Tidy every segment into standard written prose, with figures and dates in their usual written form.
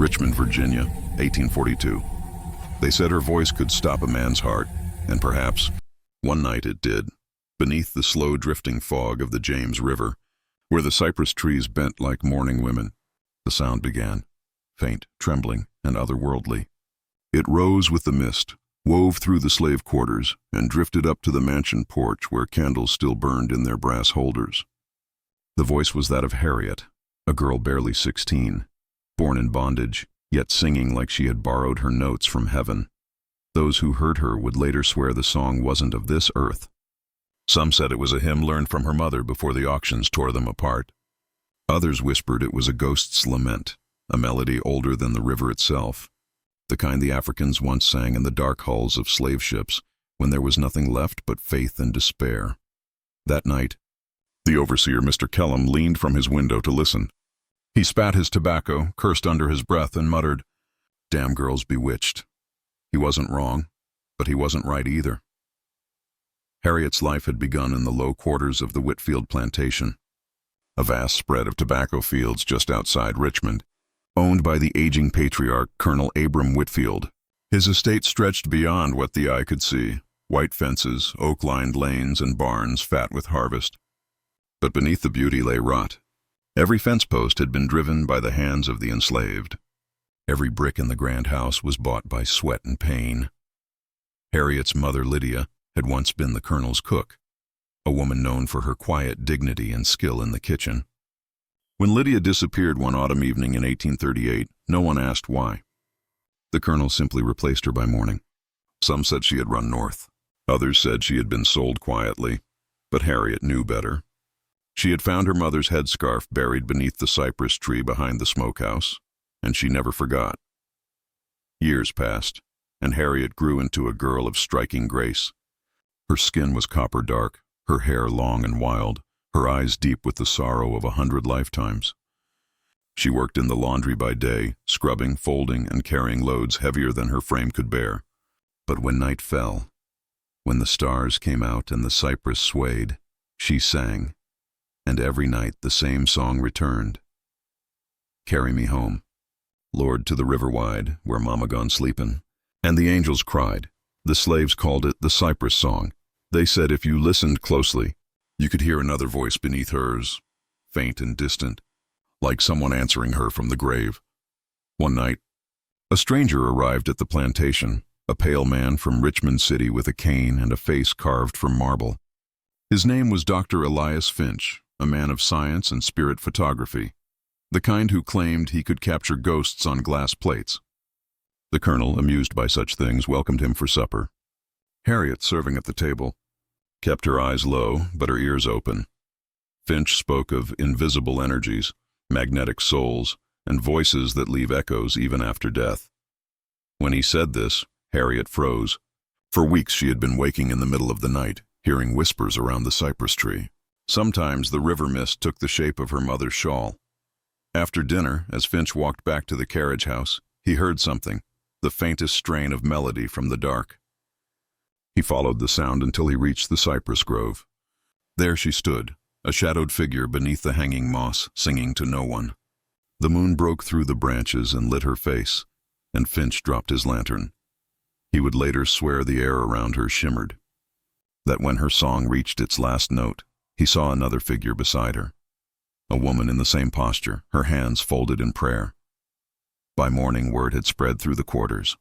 Richmond, Virginia, 1842. They said her voice could stop a man's heart, and perhaps, one night it did, beneath the slow drifting fog of the James River, where the cypress trees bent like mourning women. The sound began, faint, trembling, and otherworldly. It rose with the mist, wove through the slave quarters, and drifted up to the mansion porch where candles still burned in their brass holders. The voice was that of Harriet, a girl barely 16, born in bondage, yet singing like she had borrowed her notes from heaven. Those who heard her would later swear the song wasn't of this earth. Some said it was a hymn learned from her mother before the auctions tore them apart. Others whispered it was a ghost's lament, a melody older than the river itself, the kind the Africans once sang in the dark hulls of slave ships when there was nothing left but faith and despair. That night, the overseer, Mr. Kellum, leaned from his window to listen. He spat his tobacco, cursed under his breath, and muttered, "Damn girl's bewitched." He wasn't wrong, but he wasn't right either. Harriet's life had begun in the low quarters of the Whitfield plantation, a vast spread of tobacco fields just outside Richmond, owned by the aging patriarch, Colonel Abram Whitfield. His estate stretched beyond what the eye could see, white fences, oak-lined lanes, and barns fat with harvest. But beneath the beauty lay rot. Every fence post had been driven by the hands of the enslaved. Every brick in the grand house was bought by sweat and pain. Harriet's mother, Lydia, had once been the colonel's cook, a woman known for her quiet dignity and skill in the kitchen. When Lydia disappeared one autumn evening in 1838, no one asked why. The colonel simply replaced her by morning. Some said she had run north. Others said she had been sold quietly, but Harriet knew better. She had found her mother's headscarf buried beneath the cypress tree behind the smokehouse, and she never forgot. Years passed, and Harriet grew into a girl of striking grace. Her skin was copper dark, her hair long and wild, her eyes deep with the sorrow of 100 lifetimes. She worked in the laundry by day, scrubbing, folding, and carrying loads heavier than her frame could bear. But when night fell, when the stars came out and the cypress swayed, she sang, and every night the same song returned. "Carry me home, Lord, to the river wide, where Mama gone sleepin'." And the angels cried. The slaves called it the cypress song. They said if you listened closely, you could hear another voice beneath hers, faint and distant, like someone answering her from the grave. One night, a stranger arrived at the plantation, a pale man from Richmond City with a cane and a face carved from marble. His name was Dr. Elias Finch, a man of science and spirit photography, the kind who claimed he could capture ghosts on glass plates. The colonel, amused by such things, welcomed him for supper. Harriet, serving at the table, kept her eyes low but her ears open. Finch spoke of invisible energies, magnetic souls, and voices that leave echoes even after death. When he said this, Harriet froze. For weeks she had been waking in the middle of the night, hearing whispers around the cypress tree. Sometimes the river mist took the shape of her mother's shawl. After dinner, as Finch walked back to the carriage house, he heard something, the faintest strain of melody from the dark. He followed the sound until he reached the cypress grove. There she stood, a shadowed figure beneath the hanging moss, singing to no one. The moon broke through the branches and lit her face, and Finch dropped his lantern. He would later swear the air around her shimmered, that when her song reached its last note, he saw another figure beside her, a woman in the same posture, her hands folded in prayer. By morning, word had spread through the quarters.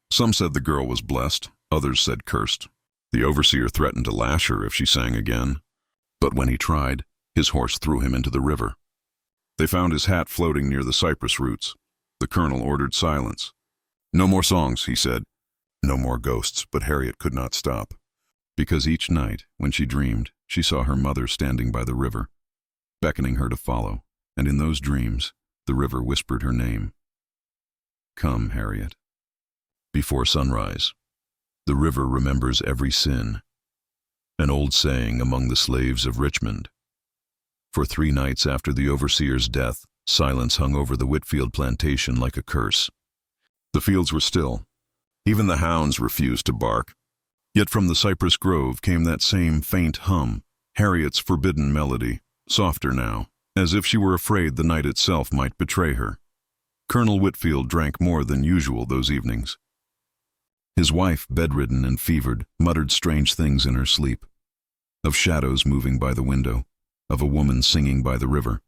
Some said the girl was blessed, others said cursed. The overseer threatened to lash her if she sang again, but when he tried, his horse threw him into the river. They found his hat floating near the cypress roots. The colonel ordered silence. "No more songs," he said. No more ghosts, but Harriet could not stop, because each night, when she dreamed, she saw her mother standing by the river, beckoning her to follow, and in those dreams, the river whispered her name. "Come, Harriet." Before sunrise, the river remembers every sin, an old saying among the slaves of Richmond. For 3 nights after the overseer's death, silence hung over the Whitfield plantation like a curse. The fields were still. Even the hounds refused to bark. Yet from the cypress grove came that same faint hum, Harriet's forbidden melody, softer now, as if she were afraid the night itself might betray her. Colonel Whitfield drank more than usual those evenings. His wife, bedridden and fevered, muttered strange things in her sleep. Of shadows moving by the window, of a woman singing by the river.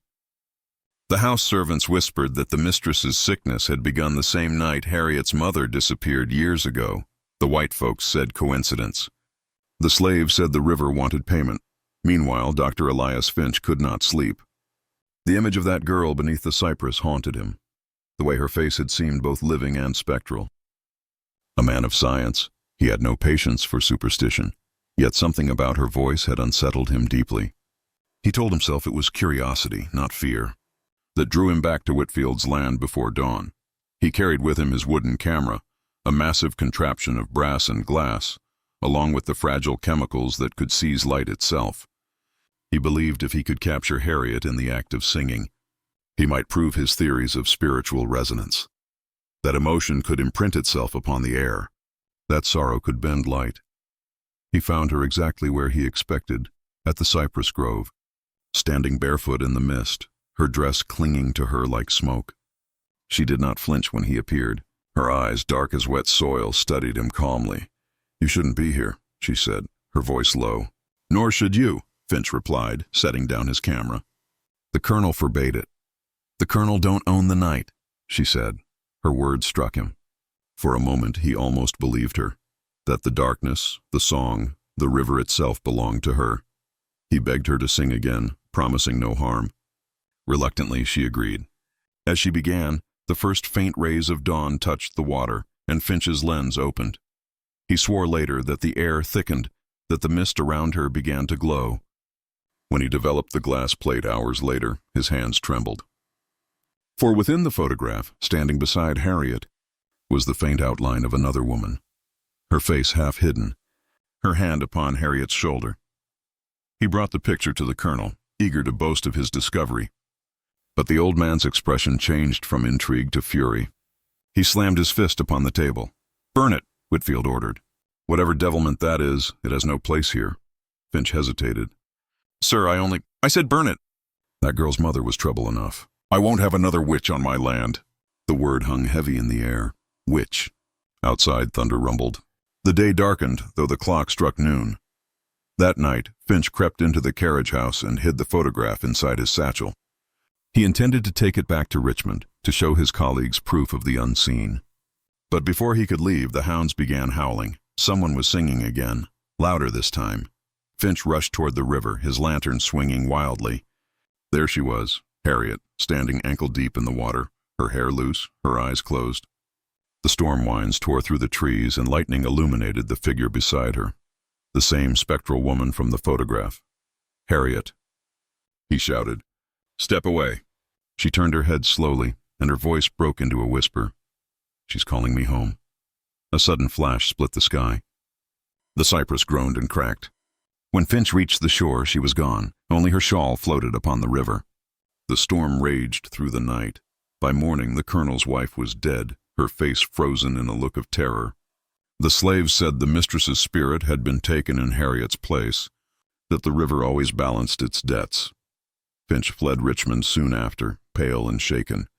The house servants whispered that the mistress's sickness had begun the same night Harriet's mother disappeared years ago. The white folks said coincidence. The slaves said the river wanted payment. Meanwhile, Dr. Elias Finch could not sleep. The image of that girl beneath the cypress haunted him. The way her face had seemed both living and spectral. A man of science, he had no patience for superstition, yet something about her voice had unsettled him deeply. He told himself it was curiosity, not fear, that drew him back to Whitfield's land before dawn. He carried with him his wooden camera, a massive contraption of brass and glass, along with the fragile chemicals that could seize light itself. He believed if he could capture Harriet in the act of singing, he might prove his theories of spiritual resonance. That emotion could imprint itself upon the air. That sorrow could bend light. He found her exactly where he expected, at the cypress grove, standing barefoot in the mist, her dress clinging to her like smoke. She did not flinch when he appeared. Her eyes, dark as wet soil, studied him calmly. "You shouldn't be here," she said, her voice low. "Nor should you," Finch replied, setting down his camera. "The colonel forbade it." "The colonel don't own the night," she said. Her words struck him. For a moment he almost believed her, that the darkness, the song, the river itself belonged to her. He begged her to sing again, promising no harm. Reluctantly, she agreed. As she began, the first faint rays of dawn touched the water, and Finch's lens opened. He swore later that the air thickened, that the mist around her began to glow. When he developed the glass plate hours later, his hands trembled. For within the photograph, standing beside Harriet, was the faint outline of another woman, her face half hidden, her hand upon Harriet's shoulder. He brought the picture to the colonel, eager to boast of his discovery. But the old man's expression changed from intrigue to fury. He slammed his fist upon the table. "Burn it," Whitfield ordered. "Whatever devilment that is, it has no place here." Finch hesitated. "Sir, I said burn it." That girl's mother was trouble enough. "I won't have another witch on my land." The word hung heavy in the air. Witch. Outside, thunder rumbled. The day darkened, though the clock struck noon. That night, Finch crept into the carriage house and hid the photograph inside his satchel. He intended to take it back to Richmond to show his colleagues proof of the unseen. But before he could leave, the hounds began howling. Someone was singing again, louder this time. Finch rushed toward the river, his lantern swinging wildly. There she was, Harriet, standing ankle-deep in the water, her hair loose, her eyes closed. The storm winds tore through the trees and lightning illuminated the figure beside her. The same spectral woman from the photograph. "Harriet," he shouted. "Step away." She turned her head slowly, and her voice broke into a whisper. "She's calling me home." A sudden flash split the sky. The cypress groaned and cracked. When Finch reached the shore, she was gone. Only her shawl floated upon the river. The storm raged through the night. By morning, the colonel's wife was dead, her face frozen in a look of terror. The slaves said the mistress's spirit had been taken in Harriet's place, that the river always balanced its debts. Finch fled Richmond soon after, pale and shaken,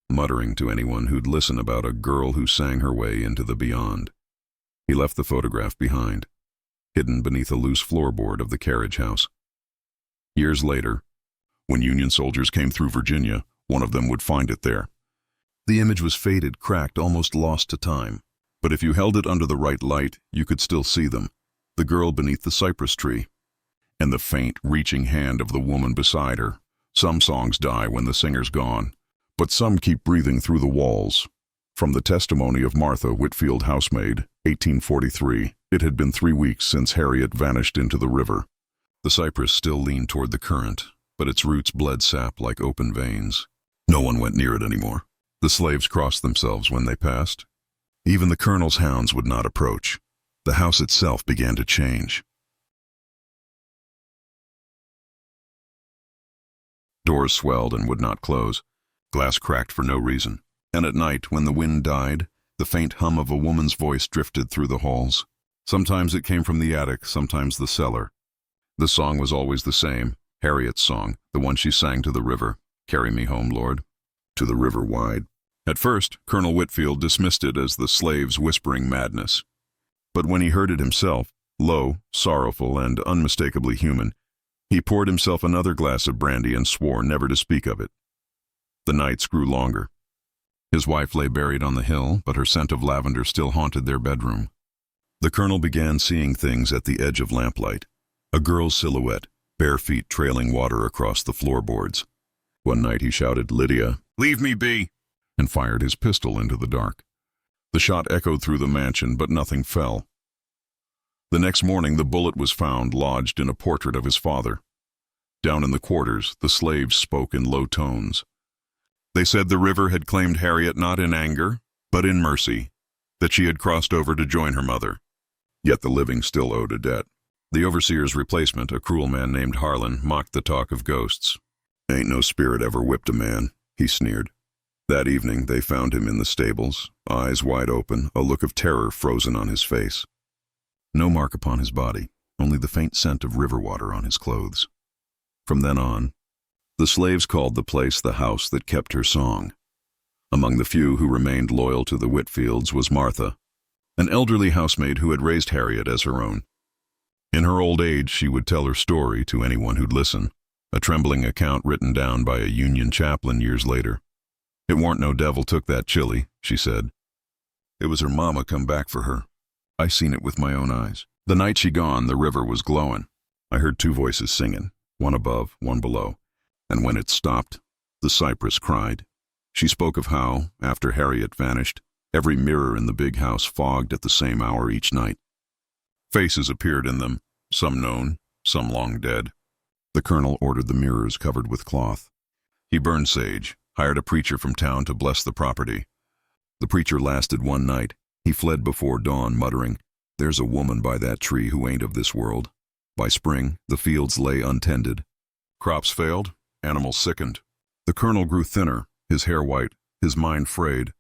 muttering to anyone who'd listen about a girl who sang her way into the beyond. He left the photograph behind, hidden beneath a loose floorboard of the carriage house. Years later, when Union soldiers came through Virginia, one of them would find it there. The image was faded, cracked, almost lost to time. But if you held it under the right light, you could still see them. The girl beneath the cypress tree, and the faint, reaching hand of the woman beside her. Some songs die when the singer's gone, but some keep breathing through the walls. From the testimony of Martha, Whitfield housemaid, 1843, it had been 3 weeks since Harriet vanished into the river. The cypress still leaned toward the current, but its roots bled sap like open veins. No one went near it anymore. The slaves crossed themselves when they passed. Even the colonel's hounds would not approach. The house itself began to change. Doors swelled and would not close. Glass cracked for no reason. And at night, when the wind died, the faint hum of a woman's voice drifted through the halls. Sometimes it came from the attic, sometimes the cellar. The song was always the same, Harriet's song, the one she sang to the river. "Carry me home, Lord." To the river wide. At first, Colonel Whitfield dismissed it as the slave's whispering madness. But when he heard it himself, low, sorrowful, and unmistakably human, he poured himself another glass of brandy and swore never to speak of it. The nights grew longer. His wife lay buried on the hill, but her scent of lavender still haunted their bedroom. The colonel began seeing things at the edge of lamplight. A girl's silhouette, bare feet trailing water across the floorboards. One night he shouted, "Lydia, leave me be!" and fired his pistol into the dark. The shot echoed through the mansion, but nothing fell. The next morning the bullet was found lodged in a portrait of his father. Down in the quarters, the slaves spoke in low tones. They said the river had claimed Harriet not in anger, but in mercy, that she had crossed over to join her mother. Yet the living still owed a debt. The overseer's replacement, a cruel man named Harlan, mocked the talk of ghosts. "Ain't no spirit ever whipped a man," he sneered. That evening they found him in the stables, eyes wide open, a look of terror frozen on his face. No mark upon his body, only the faint scent of river water on his clothes. From then on, the slaves called the place the house that kept her song. Among the few who remained loyal to the Whitfields was Martha, an elderly housemaid who had raised Harriet as her own. In her old age, she would tell her story to anyone who'd listen, a trembling account written down by a Union chaplain years later. "It warn't no devil took that chili," she said. "It was her mama come back for her. I seen it with my own eyes. The night she gone, the river was glowing. I heard two voices singing, one above, one below. And when it stopped, the cypress cried." She spoke of how, after Harriet vanished, every mirror in the big house fogged at the same hour each night. Faces appeared in them, some known, some long dead. The colonel ordered the mirrors covered with cloth. He burned sage, hired a preacher from town to bless the property. The preacher lasted one night. He fled before dawn, muttering, "There's a woman by that tree who ain't of this world." By spring, the fields lay untended. Crops failed, animals sickened. The colonel grew thinner, his hair white, his mind frayed.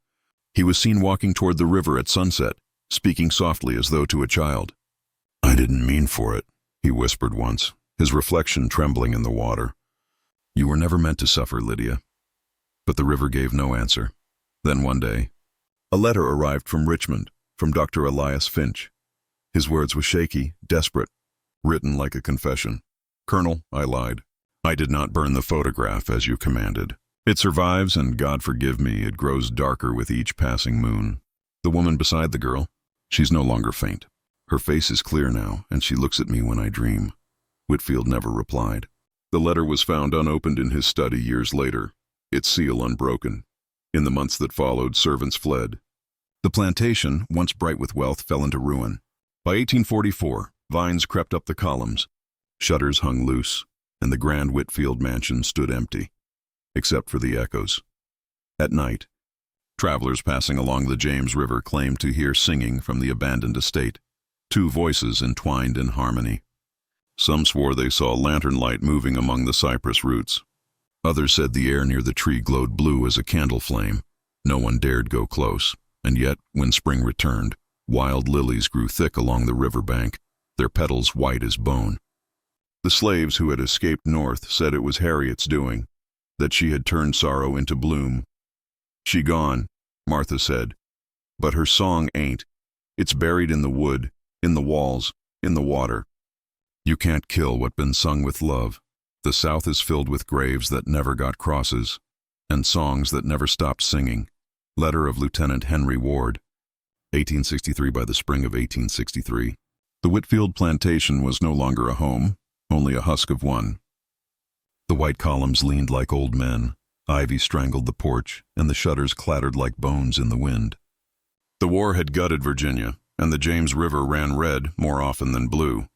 He was seen walking toward the river at sunset, speaking softly as though to a child. "I didn't mean for it," he whispered once, his reflection trembling in the water. "You were never meant to suffer, Lydia." But the river gave no answer. Then one day, a letter arrived from Richmond, from Dr. Elias Finch. His words were shaky, desperate, written like a confession. "Colonel, I lied. I did not burn the photograph as you commanded. It survives, and God forgive me, it grows darker with each passing moon. The woman beside the girl, she's no longer faint. Her face is clear now, and she looks at me when I dream." Whitfield never replied. The letter was found unopened in his study years later, its seal unbroken. In the months that followed, servants fled. The plantation, once bright with wealth, fell into ruin. By 1844, vines crept up the columns, shutters hung loose, and the grand Whitfield mansion stood empty, except for the echoes. At night, travelers passing along the James River claimed to hear singing from the abandoned estate, two voices entwined in harmony. Some swore they saw lantern light moving among the cypress roots. Others said the air near the tree glowed blue as a candle flame. No one dared go close, and yet, when spring returned, wild lilies grew thick along the river bank, their petals white as bone. The slaves who had escaped north said it was Harriet's doing, that she had turned sorrow into bloom. "She gone," Martha said, "but her song ain't. It's buried in the wood, in the walls, in the water. You can't kill what been sung with love. The South is filled with graves that never got crosses, and songs that never stopped singing." Letter of Lieutenant Henry Ward, 1863. By the spring of 1863, the Whitfield plantation was no longer a home, only a husk of one. The white columns leaned like old men, ivy strangled the porch, and the shutters clattered like bones in the wind. The war had gutted Virginia, and the James River ran red more often than blue.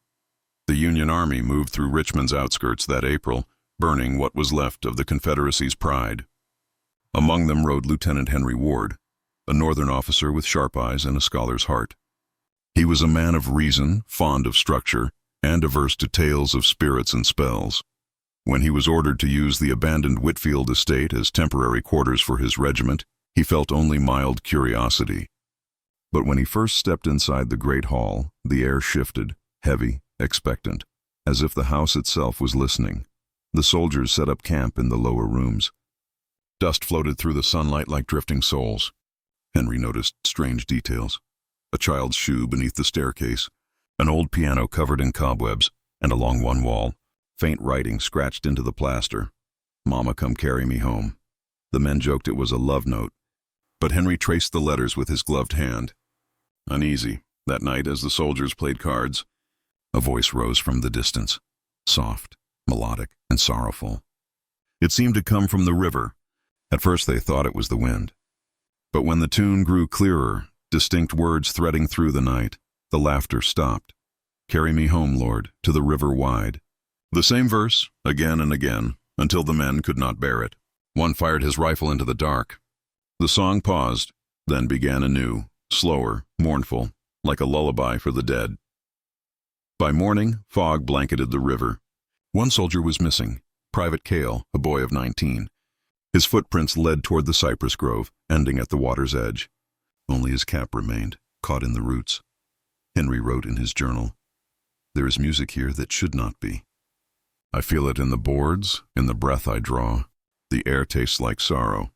The Union Army moved through Richmond's outskirts that April, burning what was left of the Confederacy's pride. Among them rode Lieutenant Henry Ward, a Northern officer with sharp eyes and a scholar's heart. He was a man of reason, fond of structure, and averse to tales of spirits and spells. When he was ordered to use the abandoned Whitfield estate as temporary quarters for his regiment, he felt only mild curiosity. But when he first stepped inside the great hall, the air shifted, heavy, expectant, as if the house itself was listening. The soldiers set up camp in the lower rooms. Dust floated through the sunlight like drifting souls. Henry noticed strange details. A child's shoe beneath the staircase, an old piano covered in cobwebs, and along one wall, faint writing scratched into the plaster. "Mama, come carry me home." The men joked it was a love note, but Henry traced the letters with his gloved hand. Uneasy, that night as the soldiers played cards, a voice rose from the distance, soft, melodic, and sorrowful. It seemed to come from the river. At first they thought it was the wind. But when the tune grew clearer, distinct words threading through the night, the laughter stopped. "Carry me home, Lord, to the river wide." The same verse, again and again, until the men could not bear it. One fired his rifle into the dark. The song paused, then began anew, slower, mournful, like a lullaby for the dead. By morning, fog blanketed the river. One soldier was missing, Private Cale, a boy of 19. His footprints led toward the cypress grove, ending at the water's edge. Only his cap remained, caught in the roots. Henry wrote in his journal, "There is music here that should not be. I feel it in the boards, in the breath I draw. The air tastes like sorrow."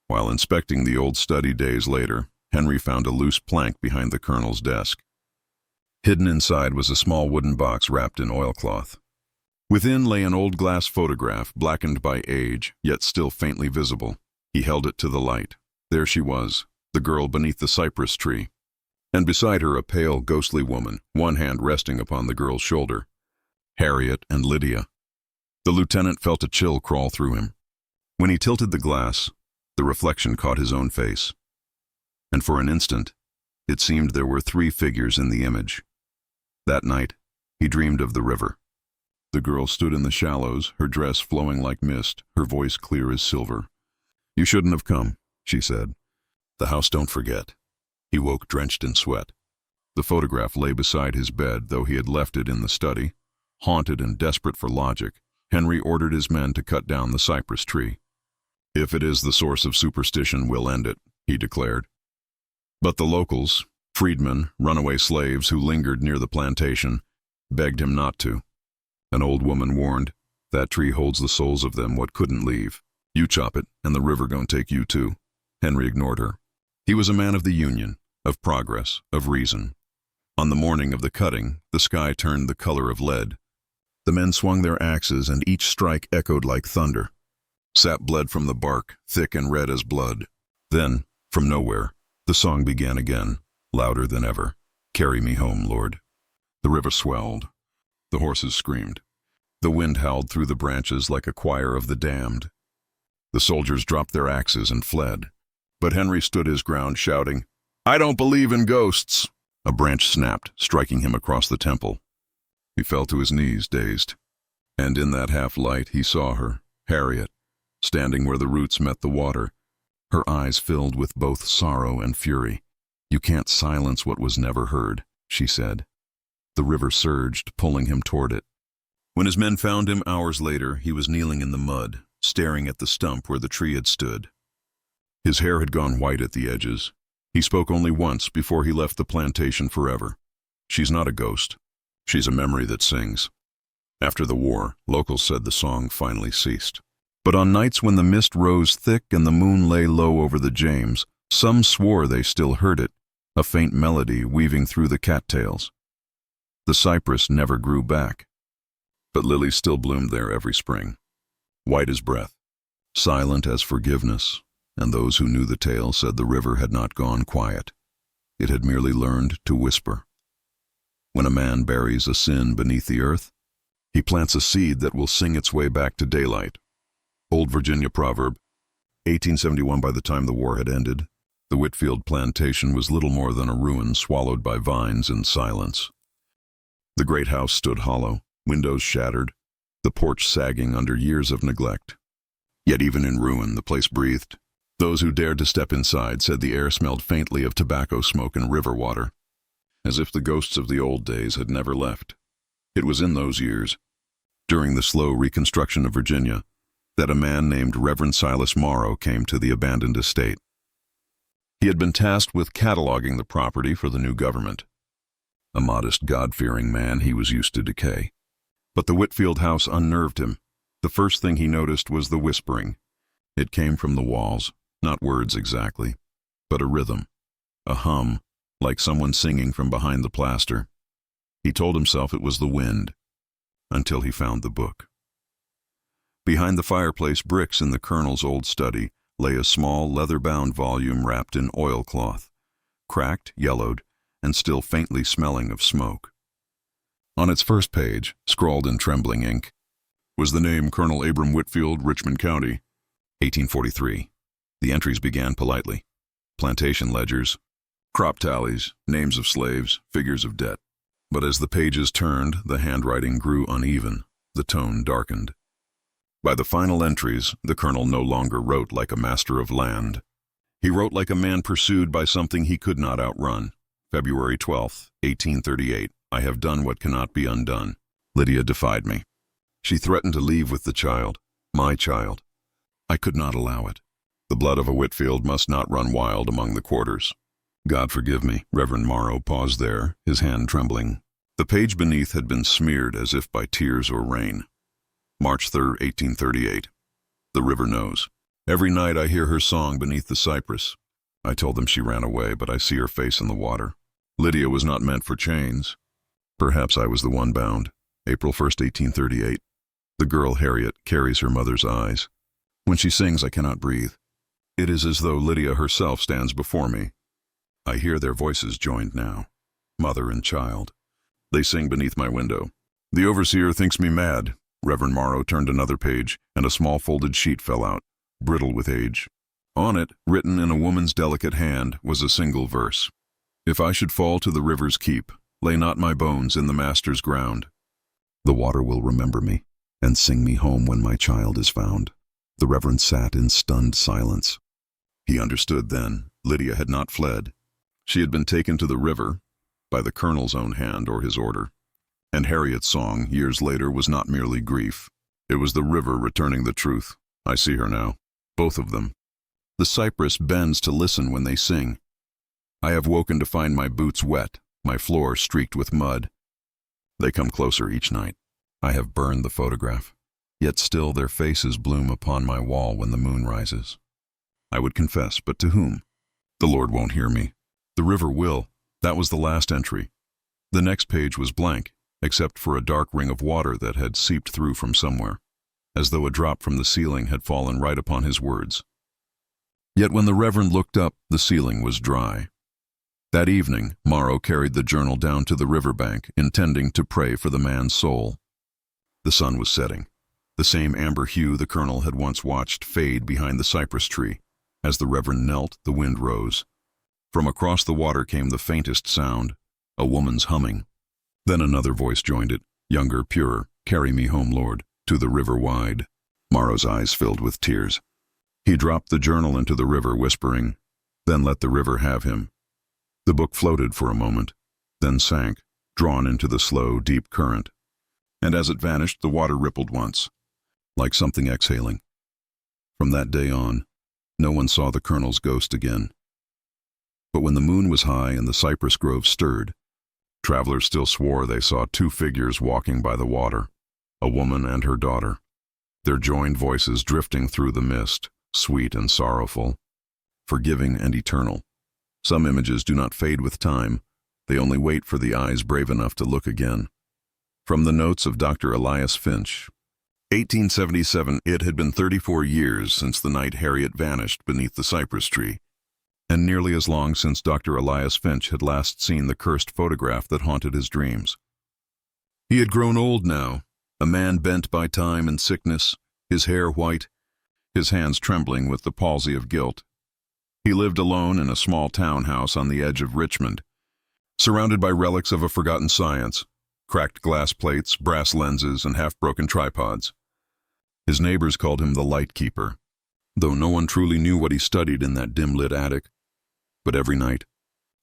While inspecting the old study days later, Henry found a loose plank behind the colonel's desk. Hidden inside was a small wooden box wrapped in oilcloth. Within lay an old glass photograph, blackened by age, yet still faintly visible. He held it to the light. There she was, the girl beneath the cypress tree, and beside her a pale, ghostly woman, one hand resting upon the girl's shoulder. Harriet and Lydia. The lieutenant felt a chill crawl through him. When he tilted the glass, the reflection caught his own face. And for an instant, it seemed there were three figures in the image. That night, he dreamed of the river. The girl stood in the shallows, her dress flowing like mist, her voice clear as silver. "You shouldn't have come," she said. "The house don't forget." He woke drenched in sweat. The photograph lay beside his bed, though he had left it in the study. Haunted and desperate for logic, Henry ordered his men to cut down the cypress tree. "If it is the source of superstition, we'll end it," he declared. But the locals, freedmen, runaway slaves who lingered near the plantation, begged him not to. An old woman warned, "That tree holds the souls of them what couldn't leave. You chop it, and the river gon' take you too." Henry ignored her. He was a man of the Union, of progress, of reason. On the morning of the cutting, the sky turned the color of lead. The men swung their axes, and each strike echoed like thunder. Sap bled from the bark, thick and red as blood. Then, from nowhere, the song began again, louder than ever. "Carry me home, Lord." The river swelled. The horses screamed. The wind howled through the branches like a choir of the damned. The soldiers dropped their axes and fled. But Henry stood his ground, shouting, "I don't believe in ghosts." A branch snapped, striking him across the temple. He fell to his knees, dazed. And in that half-light he saw her, Harriet, standing where the roots met the water, her eyes filled with both sorrow and fury. "You can't silence what was never heard," she said. The river surged, pulling him toward it. When his men found him hours later, he was kneeling in the mud, staring at the stump where the tree had stood. His hair had gone white at the edges. He spoke only once before he left the plantation forever. "She's not a ghost. She's a memory that sings." After the war, locals said the song finally ceased. But on nights when the mist rose thick and the moon lay low over the James, some swore they still heard it, a faint melody weaving through the cattails. The cypress never grew back, but lilies still bloomed there every spring, white as breath, silent as forgiveness, and those who knew the tale said the river had not gone quiet. It had merely learned to whisper. When a man buries a sin beneath the earth, he plants a seed that will sing its way back to daylight. Old Virginia proverb. 1871. By the time the war had ended, the Whitfield plantation was little more than a ruin swallowed by vines and silence. The great house stood hollow, windows shattered, the porch sagging under years of neglect. Yet even in ruin, the place breathed. Those who dared to step inside said the air smelled faintly of tobacco smoke and river water, as if the ghosts of the old days had never left. It was in those years, during the slow reconstruction of Virginia, that a man named Reverend Silas Morrow came to the abandoned estate. He had been tasked with cataloging the property for the new government. A modest, God-fearing man, he was used to decay. But the Whitfield house unnerved him. The first thing he noticed was the whispering. It came from the walls, not words exactly, but a rhythm, a hum, like someone singing from behind the plaster. He told himself it was the wind, until he found the book. Behind the fireplace bricks in the colonel's old study lay a small leather-bound volume wrapped in oilcloth, cracked, yellowed, and still faintly smelling of smoke. On its first page, scrawled in trembling ink, was the name Colonel Abram Whitfield, Richmond County, 1843. The entries began politely. Plantation ledgers, crop tallies, names of slaves, figures of debt. But as the pages turned, the handwriting grew uneven, the tone darkened. By the final entries, the colonel no longer wrote like a master of land. He wrote like a man pursued by something he could not outrun. February 12, 1838. I have done what cannot be undone. Lydia defied me. She threatened to leave with the child, my child. I could not allow it. The blood of a Whitfield must not run wild among the quarters. God forgive me. Reverend Morrow paused there, his hand trembling. The page beneath had been smeared as if by tears or rain. March 3, 1838. The river knows. Every night I hear her song beneath the cypress. I told them she ran away, but I see her face in the water. Lydia was not meant for chains. Perhaps I was the one bound. April 1st, 1838. The girl Harriet carries her mother's eyes. When she sings, I cannot breathe. It is as though Lydia herself stands before me. I hear their voices joined now, mother and child. They sing beneath my window. The overseer thinks me mad. Reverend Morrow turned another page, and a small folded sheet fell out, brittle with age. On it, written in a woman's delicate hand, was a single verse. If I should fall to the river's keep, lay not my bones in the master's ground. The water will remember me, and sing me home when my child is found. The Reverend sat in stunned silence. He understood then. Lydia had not fled. She had been taken to the river, by the colonel's own hand or his order. And Harriet's song, years later, was not merely grief. It was the river returning the truth. I see her now, both of them. The cypress bends to listen when they sing. I have woken to find my boots wet, my floor streaked with mud. They come closer each night. I have burned the photograph, yet still their faces bloom upon my wall when the moon rises. I would confess, but to whom? The Lord won't hear me. The river will. That was the last entry. The next page was blank, except for a dark ring of water that had seeped through from somewhere, as though a drop from the ceiling had fallen right upon his words. Yet when the Reverend looked up, the ceiling was dry. That evening, Morrow carried the journal down to the riverbank, intending to pray for the man's soul. The sun was setting, the same amber hue the colonel had once watched fade behind the cypress tree. As the Reverend knelt, the wind rose. From across the water came the faintest sound, a woman's humming. Then another voice joined it, younger, purer. Carry me home, Lord, to the river wide. Morrow's eyes filled with tears. He dropped the journal into the river, whispering, then let the river have him. The book floated for a moment, then sank, drawn into the slow, deep current. And as it vanished, the water rippled once, like something exhaling. From that day on, no one saw the colonel's ghost again. But when the moon was high and the cypress grove stirred, travelers still swore they saw two figures walking by the water, a woman and her daughter, their joined voices drifting through the mist, sweet and sorrowful, forgiving and eternal. Some images do not fade with time, they only wait for the eyes brave enough to look again. From the notes of Dr. Elias Finch, 1877, it had been 34 years since the night Harriet vanished beneath the cypress tree, and nearly as long since Dr. Elias Finch had last seen the cursed photograph that haunted his dreams. He had grown old now, a man bent by time and sickness, his hair white, his hands trembling with the palsy of guilt. He lived alone in a small townhouse on the edge of Richmond, surrounded by relics of a forgotten science, cracked glass plates, brass lenses, and half-broken tripods. His neighbors called him the light keeper, though no one truly knew what he studied in that dim-lit attic. But every night,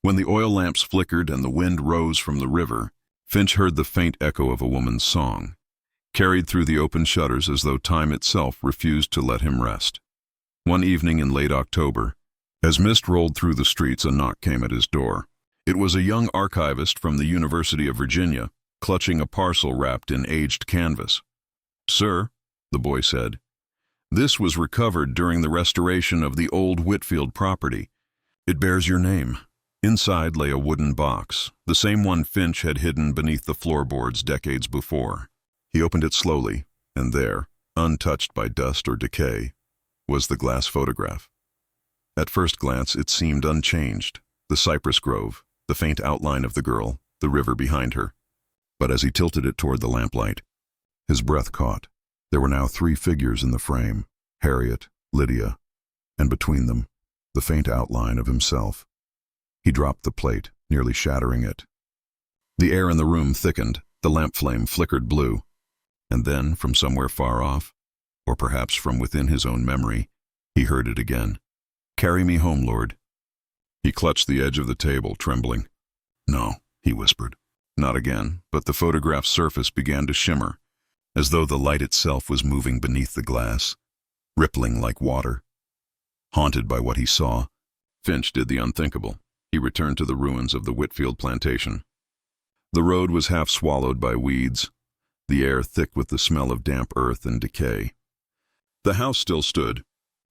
when the oil lamps flickered and the wind rose from the river, Finch heard the faint echo of a woman's song, carried through the open shutters as though time itself refused to let him rest. One evening in late October, as mist rolled through the streets, a knock came at his door. It was a young archivist from the University of Virginia, clutching a parcel wrapped in aged canvas. "Sir," the boy said, This was recovered during the restoration of the old Whitfield property. It bears your name. Inside lay a wooden box, the same one Finch had hidden beneath the floorboards decades before. He opened it slowly, and there, untouched by dust or decay, was the glass photograph. At first glance, it seemed unchanged. The cypress grove, the faint outline of the girl, the river behind her. But as he tilted it toward the lamplight, his breath caught. There were now 3 figures in the frame, Harriet, Lydia, and between them, the faint outline of himself. He dropped the plate, nearly shattering it. The air in the room thickened, the lamp flame flickered blue, and then, from somewhere far off, or perhaps from within his own memory, he heard it again. "Carry me home, Lord." He clutched the edge of the table, trembling. "No," he whispered. Not again, but the photograph's surface began to shimmer, as though the light itself was moving beneath the glass, rippling like water. Haunted by what he saw, Finch did the unthinkable. He returned to the ruins of the Whitfield plantation. The road was half swallowed by weeds, the air thick with the smell of damp earth and decay. The house still stood,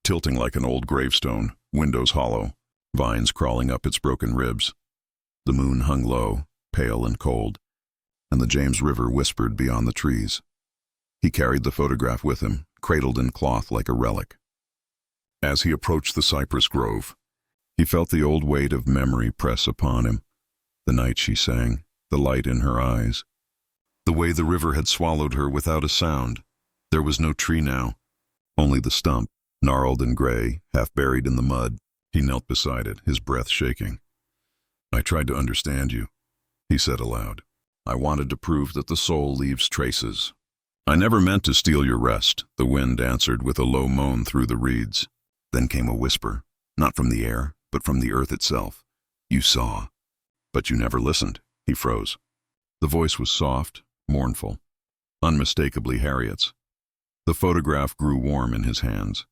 tilting like an old gravestone, windows hollow, vines crawling up its broken ribs. The moon hung low, pale and cold, and the James River whispered beyond the trees. He carried the photograph with him, cradled in cloth like a relic. As he approached the cypress grove, he felt the old weight of memory press upon him. The night she sang, the light in her eyes. The way the river had swallowed her without a sound. There was no tree now, only the stump, gnarled and gray, half buried in the mud. He knelt beside it, his breath shaking. "I tried to understand you," he said aloud. "I wanted to prove that the soul leaves traces." "I never meant to steal your rest," the wind answered with a low moan through the reeds. Then came a whisper, not from the air, but from the earth itself. "You saw, but you never listened." He froze. The voice was soft, mournful, unmistakably Harriet's. The photograph grew warm in his hands.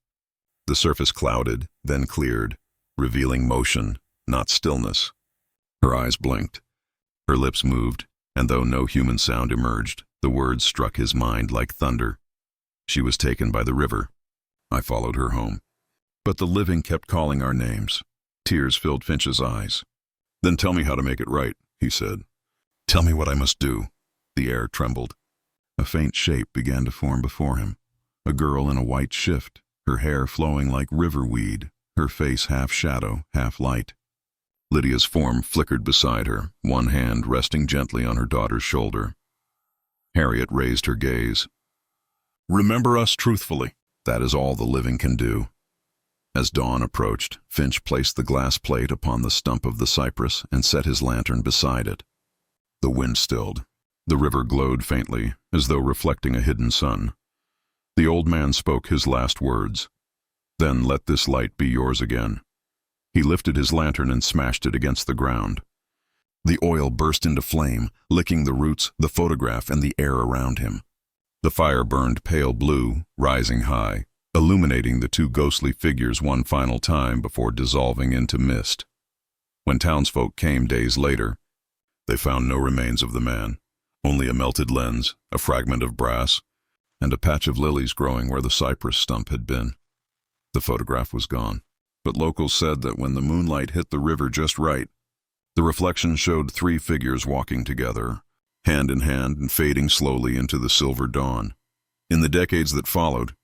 The surface clouded, then cleared, revealing motion, not stillness. Her eyes blinked. Her lips moved, and though no human sound emerged, the words struck his mind like thunder. She was taken by the river. I followed her home. But the living kept calling our names. Tears filled Finch's eyes. "Then tell me how to make it right," he said. "Tell me what I must do." The air trembled. A faint shape began to form before him. A girl in a white shift, her hair flowing like river weed, her face half shadow, half light. Lydia's form flickered beside her, one hand resting gently on her daughter's shoulder. Harriet raised her gaze. "Remember us truthfully. That is all the living can do." As dawn approached, Finch placed the glass plate upon the stump of the cypress and set his lantern beside it. The wind stilled. The river glowed faintly, as though reflecting a hidden sun. The old man spoke his last words. "Then let this light be yours again." He lifted his lantern and smashed it against the ground. The oil burst into flame, licking the roots, the photograph, and the air around him. The fire burned pale blue, rising high, illuminating the 2 ghostly figures one final time before dissolving into mist. When townsfolk came days later, they found no remains of the man, only a melted lens, a fragment of brass, and a patch of lilies growing where the cypress stump had been. The photograph was gone, but locals said that when the moonlight hit the river just right, the reflection showed 3 figures walking together, hand in hand and fading slowly into the silver dawn. In the decades that followed,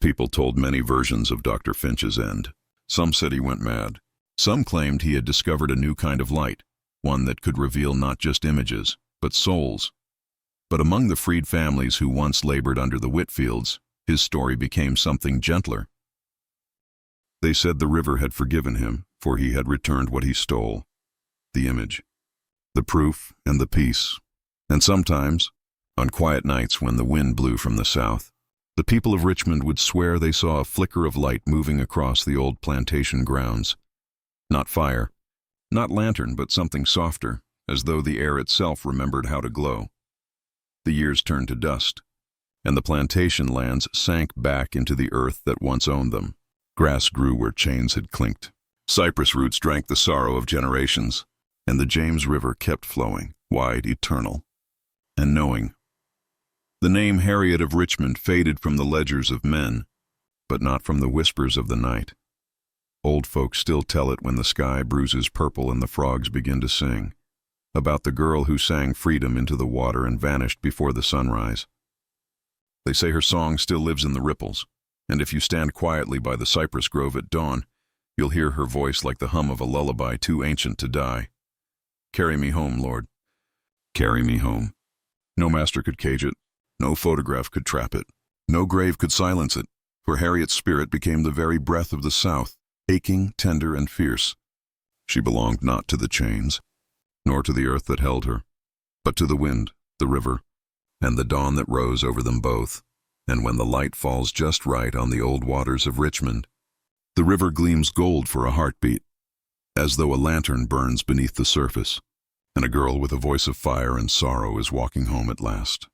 people told many versions of Dr. Finch's end. Some said he went mad. Some claimed he had discovered a new kind of light, one that could reveal not just images, but souls. But among the freed families who once labored under the Whitfields, his story became something gentler. They said the river had forgiven him, for he had returned what he stole. The image, the proof, and the peace. And sometimes, on quiet nights when the wind blew from the south, the people of Richmond would swear they saw a flicker of light moving across the old plantation grounds. Not fire, not lantern, but something softer, as though the air itself remembered how to glow. The years turned to dust, and the plantation lands sank back into the earth that once owned them. Grass grew where chains had clinked. Cypress roots drank the sorrow of generations, and the James River kept flowing, wide, eternal, and knowing. The name Harriet of Richmond faded from the ledgers of men, but not from the whispers of the night. Old folks still tell it when the sky bruises purple and the frogs begin to sing, about the girl who sang freedom into the water and vanished before the sunrise. They say her song still lives in the ripples, and if you stand quietly by the cypress grove at dawn, you'll hear her voice like the hum of a lullaby too ancient to die. Carry me home, Lord. Carry me home. No master could cage it, no photograph could trap it, no grave could silence it, for Harriet's spirit became the very breath of the South, aching, tender, and fierce. She belonged not to the chains, nor to the earth that held her, but to the wind, the river, and the dawn that rose over them both. And when the light falls just right on the old waters of Richmond, the river gleams gold for a heartbeat, as though a lantern burns beneath the surface, and a girl with a voice of fire and sorrow is walking home at last.